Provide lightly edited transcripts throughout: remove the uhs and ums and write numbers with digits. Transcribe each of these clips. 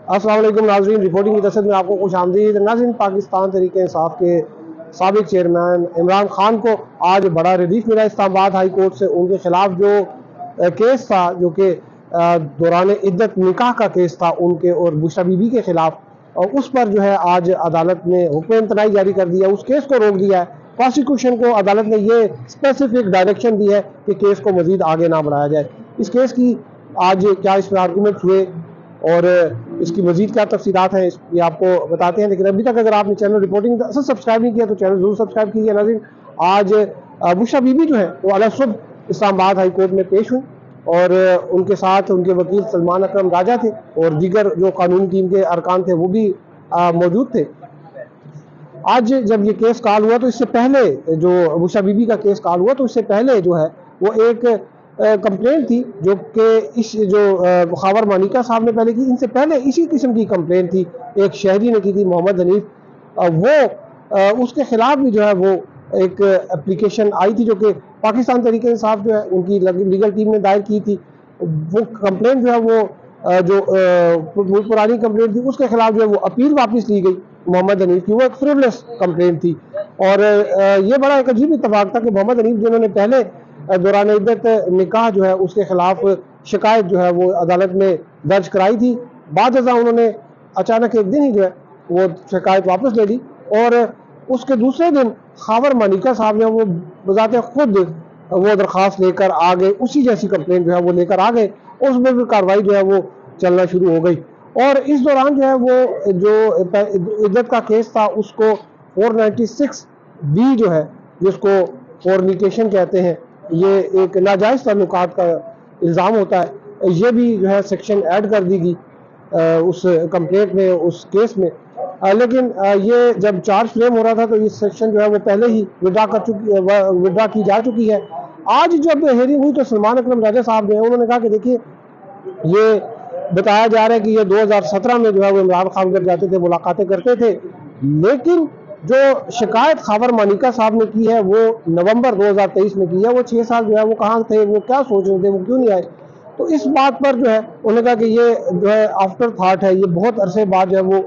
अस्सलाम वालेकुम नाज़रीन, रिपोर्टिंग की तसद में आपको खुशामदीद। नाज़रीन, पाकिस्तान तहरीक इंसाफ के साबिक चेयरमैन इमरान खान को आज बड़ा रिलीफ मिला इस्लामाबाद हाई कोर्ट से। उनके खिलाफ जो केस था, जो कि दौरान इद्दत निकाह का केस था उनके और बुशरा बीबी के खिलाफ, और उस पर जो है आज अदालत ने हुक्म इम्तनाई जारी कर दिया, उस केस को रोक दिया है। प्रोसिक्यूशन को अदालत ने ये स्पेसिफिक डायरेक्शन दी है कि केस को मजीद आगे ना बढ़ाया जाए। इस केस की आज क्या इस पर आर्गूमेंट हुए और इसकी मजीद क्या तफसीलात हैं ये आपको बताते हैं। लेकिन अभी तक अगर आपने चैनल रिपोर्टिंग सब्सक्राइब नहीं किया तो चैनल जरूर सब्सक्राइब कीजिए। नाज़रीन, आज बुशरा बीबी जो है वो अलग सुबह इस्लामाबाद हाई कोर्ट में पेश हुई और उनके साथ उनके वकील सलमान अकरम राजा थे और दीगर जो कानूनी टीम के अरकान थे वो भी मौजूद थे। आज जब ये केस कॉल हुआ तो इससे पहले जो बुशरा बीबी का केस कॉल हुआ तो इससे पहले जो है वो एक कंप्लेंट थी जो कि इस जो मुखावर मानिका साहब ने पहले की। इनसे पहले इसी किस्म की कंप्लेंट थी, एक शहरी ने की थी, मोहम्मद हनीफ। वो उसके खिलाफ भी जो है वो एक एप्लीकेशन आई थी जो कि पाकिस्तान तहरीक इंसाफ जो है उनकी लीगल टीम ने दायर की थी। वो कंप्लेंट जो है वो जो पुरानी कंप्लेंट थी उसके खिलाफ जो है वो अपील वापस ली गई मोहम्मद हनीफ की। वो एक फ्रिवलेस कंप्लेंट थी और ये बड़ा एक अजीब इत्तेफाक था कि मोहम्मद हनीफ जिन्होंने पहले दौरान इद्दत निकाह जो है उसके खिलाफ शिकायत जो है वो अदालत में दर्ज कराई थी, बाद उन्होंने अचानक एक दिन ही जो है वो शिकायत वापस ले ली और उसके दूसरे दिन खावर मानिका साहब ने वो बजाते खुद वो दरख्वास्त लेकर आ गए, उसी जैसी कंप्लेंट जो है वो लेकर आ गए। उसमें भी कार्रवाई जो है वो चलना शुरू हो गई और इस दौरान जो है वो जो इद्दत का केस था उसको 496B जो है जिसको फॉरनिकेशन कहते हैं, ये एक नाजायज़ ताल्लुकात का इल्ज़ाम होता है, ये भी जो है सेक्शन ऐड कर दी गई उस कंप्लेंट में, उस केस में। लेकिन ये जब चार्ज फ्रेम हो रहा था तो ये सेक्शन जो है वो पहले ही विड्रा की जा चुकी है। आज जब हेयरिंग हुई तो सलमान अकरम राजा साहब ने उन्होंने कहा कि देखिए ये बताया जा रहा है कि ये 2017 में जो है वो इमरान खान घर जाते थे, मुलाकातें करते थे, लेकिन जो शिकायत खावर मानिका साहब ने की है वो नवंबर 2023 में की है। वो 6 साल जो है वो कहाँ थे, वो क्या सोच रहे थे, वो क्यों नहीं आए? तो इस बात पर जो है उन्होंने कहा कि ये जो है आफ्टर थाट है, ये बहुत अरसे बाद जो है वो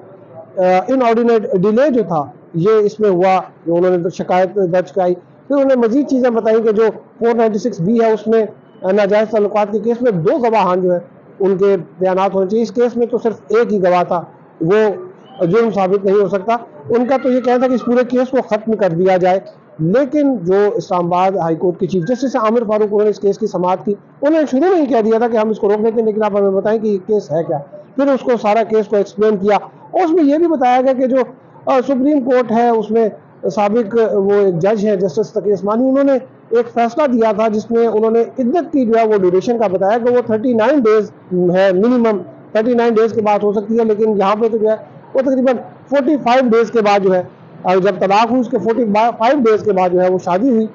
इनऑर्डिनेट डिले जो था ये इसमें हुआ, जो उन्होंने शिकायत दर्ज कराई। फिर उन्होंने मजीद चीज़ें बताई कि जो 496B है उसमें नाजायज़ ताल्लुकात के केस में 2 गवाहान जो है उनके बयानात होने चाहिए। इस केस में तो सिर्फ एक ही गवाह था, वो जुर्म साबित नहीं हो सकता। उनका तो ये कहना था कि इस पूरे केस को ख़त्म कर दिया जाए, लेकिन जो इस्लामाबाद हाई कोर्ट के चीफ जस्टिस आमिर फारूक उन्होंने इस केस की समाअत की। उन्होंने शुरू में ही कह दिया था कि हम इसको रोक लेते हैं, लेकिन आप हमें बताएं कि ये केस है क्या। फिर उसको सारा केस को एक्सप्लेन किया और उसमें यह भी बताया गया कि जो सुप्रीम कोर्ट है उसमें साबिक वो एक जज है जस्टिस तकी उस्मानी, उन्होंने एक फैसला दिया था जिसमें उन्होंने इद्दत की जो है वो ड्यूरेशन का बताया कि वो 39 डेज है मिनिमम, 39 डेज के बाद हो सकती है, लेकिन यहाँ पे तो जो है वो तकरीबन 45 डेज के बाद जो है जब तलाक हुई उसके 45 डेज के बाद जो है वो शादी हुई,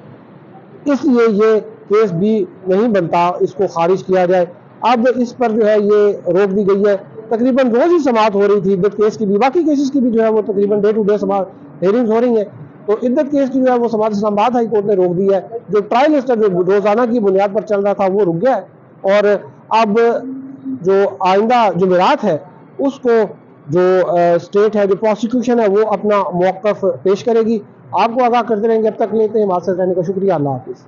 इसलिए ये केस भी नहीं बनता, इसको खारिज किया जाए। अब इस पर जो है ये रोक दी गई है। तकरीबन रोज ही समाअत हो रही थी इद्दत केस की भी, बाकी केसेस की भी जो है वो तकरीबन डे टू डे हेयरिंग्स हो रही है। तो इद्दत केस की जो है वो समाअत इस्लामाबाद हाई कोर्ट ने रोक दी है। जो ट्रायल लिस्टर जो रोजाना की बुनियाद पर चल रहा था वो रुक गया है और अब जो आइंदा जुमेरात है उसको जो स्टेट है, जो प्रोसिक्यूशन है, वो अपना मौक़िफ़ पेश करेगी। आपको आगाह करते रहेंगे। अब तक लेते हैं, हमारे साथ रहने का शुक्रिया। अल्लाह हाफ़िज़।